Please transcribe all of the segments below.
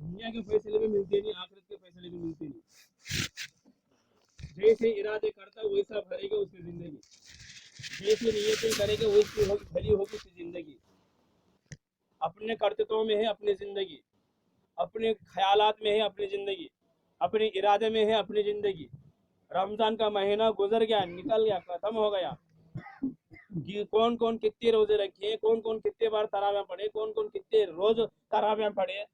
दुनिया के फैसले भी मिलते नहीं, आखिरत के फैसले भी मिलते नहीं। जैसे इरादे करता वैसा भरेगा उसकी जिंदगी, जैसी नीयतें करेगा वैसी भरी होगी उसकी जिंदगी। अपने कर्तव्यों में है अपनी जिंदगी, अपने ख्यालात में है अपनी जिंदगी, अपने इरादे में है अपनी जिंदगी। रमजान का महीना गुजर गया, निकल गया, खत्म हो गया। कौन कौन कितने रोजे रखे, कौन कौन कितने बार तरावियां पढ़े, कौन कौन कितने रोज तरावियां पढ़े,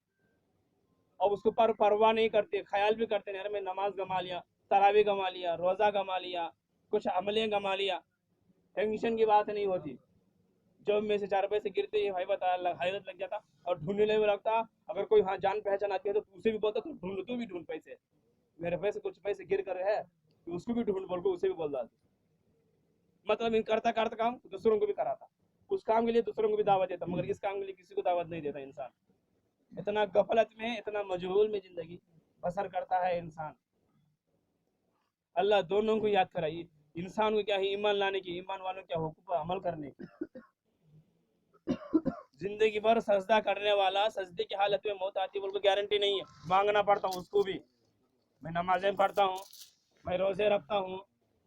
और उसके ऊपर परवाह नहीं करते, ख्याल भी करते नहीं, अरे मैं नमाज गमा लिया, तरावी गमा लिया, रोजा गमा लिया, कुछ अमलें गमा लिया। टेंशन की बात नहीं होती। जब में से 4 पैसे गिरते ही भाई बता हैरत लग जाता और ढूंढने में लगता। अगर कोई हाँ जान पहचान आती है तो उसे भी बोलता तू ढूंढ, तू भी ढूंढ पैसे, मेरे पैसे कुछ पैसे गिर कर है, तो उसको भी ढूंढ बोल को उसे भी बोल डालते। मतलब इन करता करता काम दूसरों को भी कराता, उस काम के लिए दूसरों को भी दावत देता, मगर इस काम के लिए किसी को दावत नहीं देता। इंसान इतना गफलत में, इतना मजहूल में जिंदगी बसर करता है इंसान। अल्लाह दोनों को याद कराइए, इंसान को क्या है ईमान लाने की, ईमान वालों क्या हुकूम पर अमल करने की। जिंदगी भर सजदा करने वाला सजदे की हालत में मौत आती है बोल को गारंटी नहीं है, मांगना पड़ता हूँ उसको भी। मैं नमाजें पढ़ता हूँ, मैं रोजे रखता हूँ,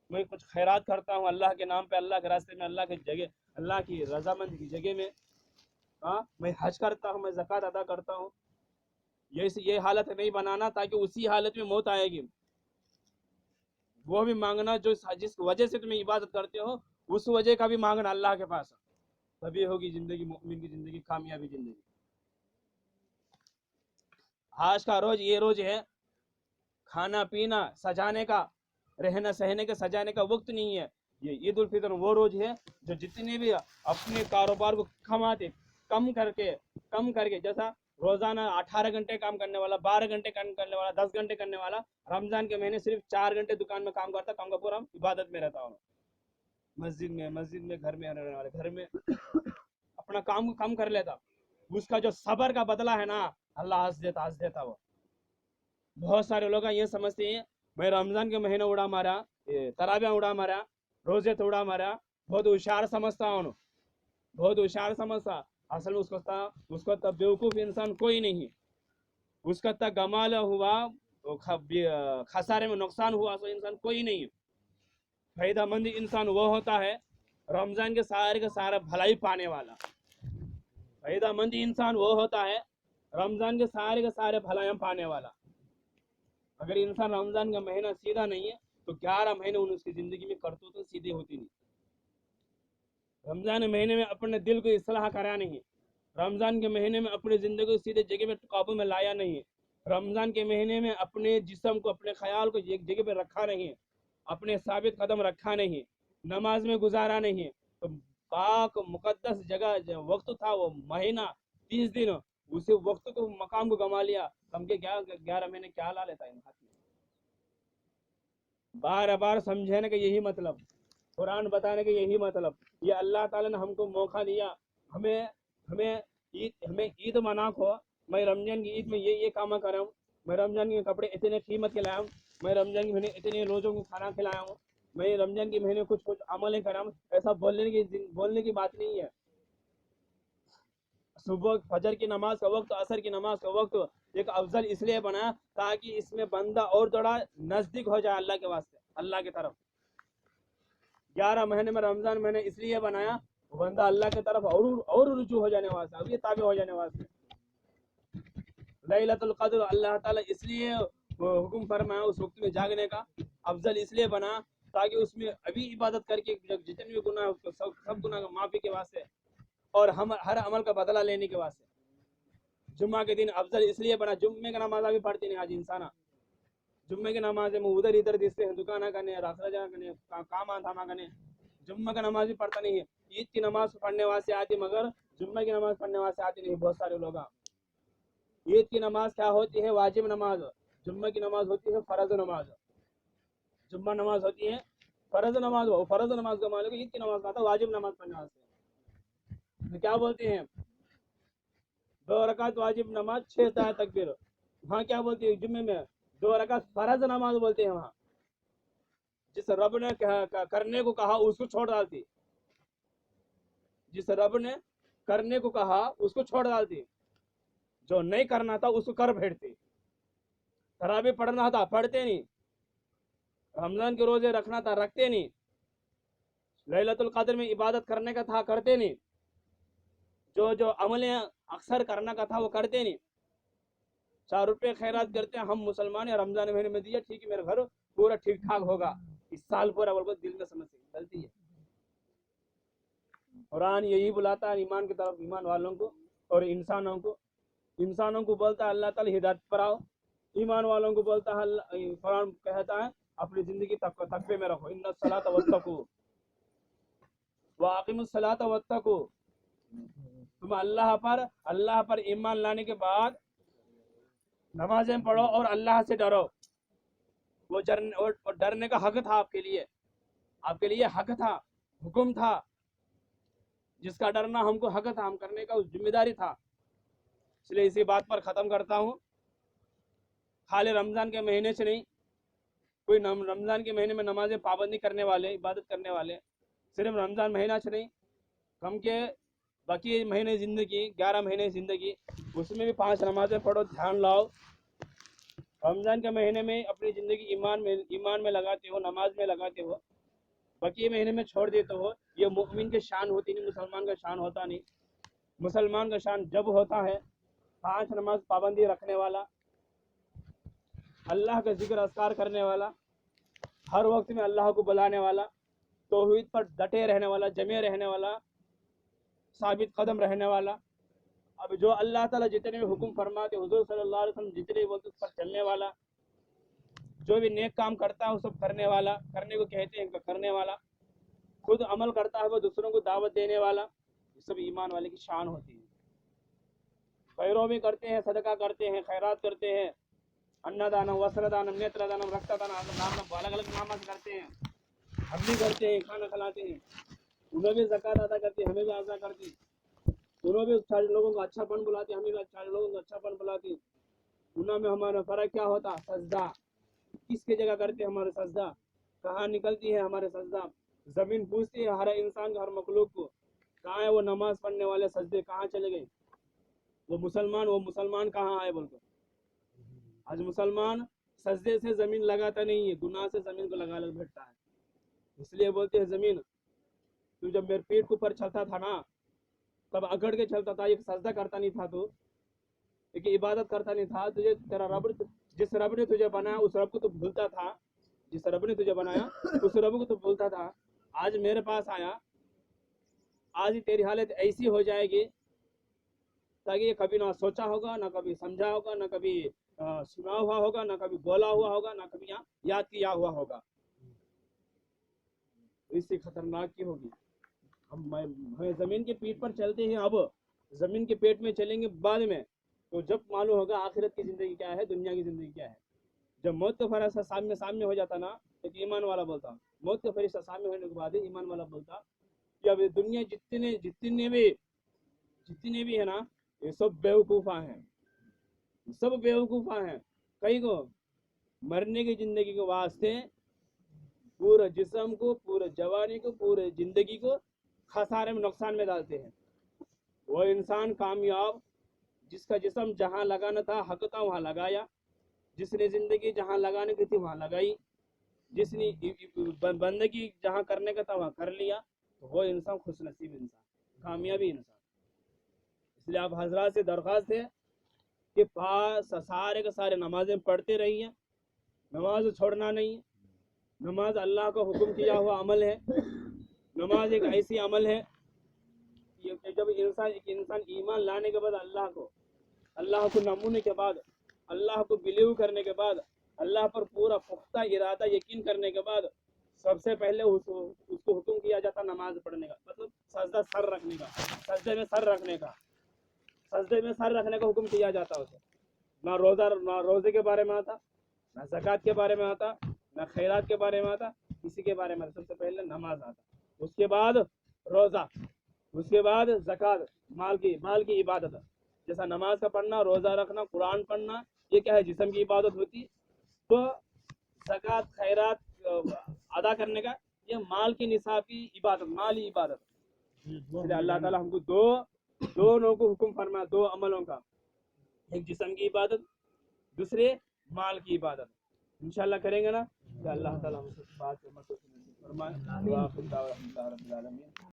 मैं कुछ खैरात करता हूँ अल्लाह के नाम पे, अल्लाह के रास्ते में, अल्लाह की जगह, अल्लाह की रजामंद की जगह में। हाँ, मैं हज करता हूँ, मैं ज़कात अदा करता हूँ। ये हालत नहीं बनाना ताकि उसी हालत में मौत आएगी। वो भी मांगना जो जिस वजह से तुम्हें इबादत करते हो उस वजह का भी मांगना अल्लाह के पास, तभी होगी जिंदगी मुमिन की जिंदगी कामयाबी जिंदगी। आज का रोज ये रोज है, खाना पीना सजाने का, रहना सहने का सजाने का वक्त नहीं है। ये ईद उल फितर वो रोज है जो जितने भी अपने कारोबार को कमाते कम करके जैसा रोजाना 18 घंटे काम करने वाला, 12 घंटे काम करने वाला, 10 घंटे करने वाला, रमजान के महीने सिर्फ 4 घंटे दुकान में काम करता, काम का पूरा इबादत में रहता हूँ। मस्जिद में घर में रहने वाले घर में अपना काम कम कर लेता, उसका जो सबर का बदला है ना अल्लाह हंस देता वो। बहुत सारे लोग ये समझते हैं मैं रमजान के महीने उड़ा मारा, तराबियां उड़ा मारा, रोजे तो उड़ा मारा, बहुत होशियार समझता हूँ, बहुत होशियार समझता। असल में उसको तब बेवकूफ इंसान कोई नहीं, उसका तक गमाल हुआ खसारे में नुकसान हुआ तो इंसान कोई नहीं। फायदामंद इंसान वो होता है रमजान के सारा भलाई पाने वाला। फायदामंद इंसान वो होता है रमजान के सारे भलाइयाँ पाने वाला। अगर इंसान रमजान का महीना सीधा नहीं है तो 11 महीने उसकी जिंदगी में करतूत तो सीधे होती नहीं। रमजान महीने में अपने दिल को इस्लाह करा नहीं, रमजान के महीने में अपनी जिंदगी को सीधे जगह में काबू में लाया नहीं, रमजान के महीने में अपने जिस्म को अपने ख्याल को एक जगह पे रखा नहीं, अपने साबित कदम रखा नहीं, नमाज में गुजारा नहीं, तो पाक मुकद्दस जगह वक्त था वो महीना 30 दिन, उसी वक्त को मकाम को गंवा लिया। कम के 11 महीने क्या ला लेता है इन हाथ में। बार बार समझाने का यही मतलब, कुरान बताने का यही मतलब, ये अल्लाह ताला ने हमको मौका दिया, हमें हमें ईद मना को, मैं रमजान की ईद में ये काम कर रहा हूँ, मैं रमजान के कपड़े इतने कीमत के लाया हूँ, मैं रमजान के महीने इतने रोजों को खाना खिलाया हूँ, मैं रमजान के महीने कुछ अमल करा हूँ, ऐसा बोलने की बात नहीं है। सुबह फजर की नमाज का वक्त, असर की नमाज का वक्त एक अफजल इसलिए बना ताकि इसमें बंदा और थोड़ा नजदीक हो जाए अल्लाह के वास्ते, अल्लाह की तरफ। 11 महीने में रमजान मैंने इसलिए बनाया बंदा अल्लाह की तरफ और रुजू हो जाने वास्ते, अब ये ताबे हो जाने वास्ते। लैलतुल क़द्र अल्लाह ताला इसलिए हुक्म फरमाया उस वक्त में जागने का, अफजल इसलिए बना ताकि उसमें अभी इबादत करके जितने भी गुनाह उसको सब गुनाह का माफी के वास्ते और हम हर अमल का बदला लेने के वास्ते। जुम्मा के दिन अफजल इसलिए बना, जुम्मे का नमाज भी पढ़ते नहीं आज इंसान, जुम्मे की नमाज में उधर इधर दिखते हैं, दुकान करने, रास्ता जा करने, काम धामा करने, जुम्मे का नमाज भी पढ़ता नहीं है। ईद की नमाज पढ़ने वास्ते आती मगर जुम्मे की नमाज पढ़ने वास्ते आती नहीं बहुत सारे लोग। ईद की नमाज क्या होती है? वाजिब नमाज। जुम्मे की नमाज होती है फर्ज नमाज। जुम्मा नमाज होती है फर्ज नमाज, हो फर्ज नमाज का मालिक ईद की नमाज का था वाजिब नमाज पढ़ने वास्ते। तो क्या बोलते हैं? 2 रकात वाजिब नमाज, 6 तकबीर। वहाँ क्या बोलती है? जुम्मे में 2 रकात फर्ज नमाज बोलते हैं। वहाँ जिस रब ने करने को कहा उसको छोड़ डालती, जिस रब ने करने को कहा उसको छोड़ डालती। جو نہیں کرنا تھا اس کو کر بیٹھتے. تراویح پڑھنا تھا پڑھتے نہیں, رمضان کے روزے رکھنا تھا رکھتے نہیں, لیلۃ القدر میں عبادت کرنے کا تھا کرتے نہیں, جو عملیں اکثر کرنا کا تھا وہ کرتے نہیں. 4 روپے خیرات کرتے ہیں, ہم مسلمان ہیں, رمضان مہینے میں دیا ٹھیک ہے میرا گھر پورا ٹھیک ٹھاک ہوگا, اس سال پورا بول دل میں سمجھ غلطی ہے. قرآن یہی بلاتا ہے ایمان کی طرف, ایمان والوں کو اور انسانوں کو بولتا ہے اللہ تعالی ہدایت پر آؤ, ایمان والوں کو بولتا ہے قرآن کہتا ہے اپنی زندگی تقوی میں رکھو, ان الصلاۃ واتقوا واقیموا الصلاۃ واتقوا. تم اللہ پر ایمان لانے کے بعد نمازیں پڑھو اور اللہ سے ڈرو. وہ ڈرنے کا حق تھا آپ کے لیے حق تھا, حکم تھا, جس کا ڈرنا ہم کو حق تھا, ہم کرنے کا ذمہ داری تھا. اس لیے اسی بات پر ختم کرتا ہوں, خالی رمضان کے مہینے سے نہیں, کوئی رمضان کے مہینے میں نمازیں پابندی کرنے والے, عبادت کرنے والے, صرف رمضان مہینہ سے نہیں, کم کے باقی مہینے زندگی 11 مہینے زندگی اس میں بھی 5 نمازیں پڑھو, دھیان لاؤ. رمضان کے مہینے میں اپنی زندگی ایمان میں لگاتے ہو, نماز میں لگاتے ہو, باقی مہینے میں چھوڑ دیتے ہو. یہ مومن کی شان ہوتی نہیں, مسلمان کا شان ہوتا نہیں. مسلمان کا شان جب ہوتا ہے 5 نماز پابندی رکھنے والا, اللہ کا ذکر اذکار کرنے والا, ہر وقت میں اللہ کو بلانے والا, توحید پر ڈٹے رہنے والا, جمے رہنے والا, ثابت قدم رہنے والا. اب جو اللہ تعالیٰ جتنے بھی حکم فرماتے, حضور صلی اللہ علیہ وسلم جتنے بھی بولتے اس پر چلنے والا, جو بھی نیک کام کرتا ہے وہ سب کرنے والا, کرنے کو کہتے ہیں کرنے والا, خود عمل کرتا ہے وہ دوسروں کو دعوت دینے والا, یہ سب ایمان والے کی شان ہوتی ہے. خیروں بھی کرتے ہیں, صدقہ کرتے ہیں, خیرات کرتے ہیں, انّدانم وسردانم نیتردانم رکتدانم الگ الگ نام سے کرتے ہیں, ہم بھی کرتے ہیں, کھانا کھلاتے ہیں, انہیں بھی زکوٰۃ ادا کرتے ہیں, ہمیں بھی ادا کرتے ہیں. انہوں بھی 40 لوگوں کو اچھا پن بلاتے ہیں, ہمیں بھی 40 لوگوں کو اچھا پن بلاتے ہیں. انہوں میں ہمارا فرق کیا ہوتا, سجدہ کس کی جگہ کرتے ہیں, ہمارے سجدہ کہاں نکلتی ہے, ہمارے سجدہ زمین پوچھتی ہے ہر انسان کو, ہر مخلوق کو, کہاں ہے وہ نماز پڑھنے والے, سجدے کہاں چلے گئے, وہ مسلمان کہاں آئے بول کر. آج مسلمان سجدے سے زمین لگاتا نہیں ہے, گناہ سے زمین کو لگا بیٹھتا ہے. اس لیے بولتے ہیں زمین تو جب میرے پیٹ کے اوپر چلتا تھا نا تب اگڑ کے چلتا تھا, ایک سجدہ کرتا نہیں تھا, تو ایک عبادت کرتا نہیں تھا. تجھے تیرا رب, جس رب نے تجھے بنایا اس رب کو تو بھولتا تھا, جس رب نے تجھے بنایا اس رب کو تو بھولتا تھا. آج میرے پاس آیا, آج تیری حالت ایسی ہو جائے گی تاکہ یہ کبھی نہ سوچا ہوگا, نہ کبھی سمجھا ہوگا, نہ کبھی سنا ہوا ہوگا, نہ کبھی بولا ہوا ہوگا, نہ کبھی یاد کیا ہوا ہوگا. اس سے خطرناک کی ہوگی. ہم زمین کے پیٹ پر چلتے ہیں, اب زمین کے پیٹ میں چلیں گے بعد میں, تو جب معلوم ہوگا آخرت کی زندگی کیا ہے, دنیا کی زندگی کیا ہے. جب موت کا فرشتہ سامنے ہو جاتا نا, ایک ایمان والا بولتا, موت کا فرشتہ سامنے ہونے کے بعد ایمان والا بولتا کہ اب دنیا جتنے بھی ہے نا یہ سب بیوقوفاں ہیں, سب بیوقوفاں ہیں. کئی کو مرنے کی زندگی کے واسطے پورے جسم کو, پورے جوانی کو, پورے زندگی کو خسارے میں, نقصان میں ڈالتے ہیں. وہ انسان کامیاب جس کا جسم جہاں لگانا تھا حق تھا وہاں لگایا, جس نے زندگی جہاں لگانے کی تھی وہاں لگائی, جس نے بندگی جہاں کرنے کا تھا وہاں کر لیا, تو وہ انسان خوش نصیب انسان, کامیابی انسان. اس لیے آپ حضرات سے درخواست ہے کہ سارے کے سارے نمازیں پڑھتے رہیے, نماز چھوڑنا نہیں. نماز اللہ کا حکم کیا ہوا عمل ہے. نماز ایک ایسی عمل ہے جب ایک انسان ایمان لانے کے بعد اللہ کو نمونے کے بعد, اللہ کو بلیو کرنے کے بعد, اللہ پر پورا پختہ ارادہ یقین کرنے کے بعد, سب سے پہلے اس کو حکم کیا جاتا نماز پڑھنے کا, مطلب سجدہ سر رکھنے کا, سجدے میں سر رکھنے کا حکم کیا جاتا اسے. نہ روزے کے بارے میں آتا, نہ زکوٰۃ کے بارے میں آتا, نہ خیرات کے بارے میں آتا, کسی کے بارے میں. سب سے پہلے نماز آتا, اس کے بعد روزہ, اس کے بعد زکوٰۃ, مال کی عبادت. جیسا نماز کا پڑھنا, روزہ رکھنا, قرآن پڑھنا, یہ کیا ہے جسم کی عبادت ہوتی, تو زکوٰۃ خیرات ادا کرنے کا یہ مال کی نصاب کی عبادت, مالی عبادت. اس لیے اللہ تعالیٰ ہم کو دونوں کو حکم فرمایا, 2 عملوں کا. ایک جسم کی عبادت، دوسرے مال کی عبادت انشاءاللہ کریں گے نا کہ اللہ تعالیٰ ہم سے بات فرمائے۔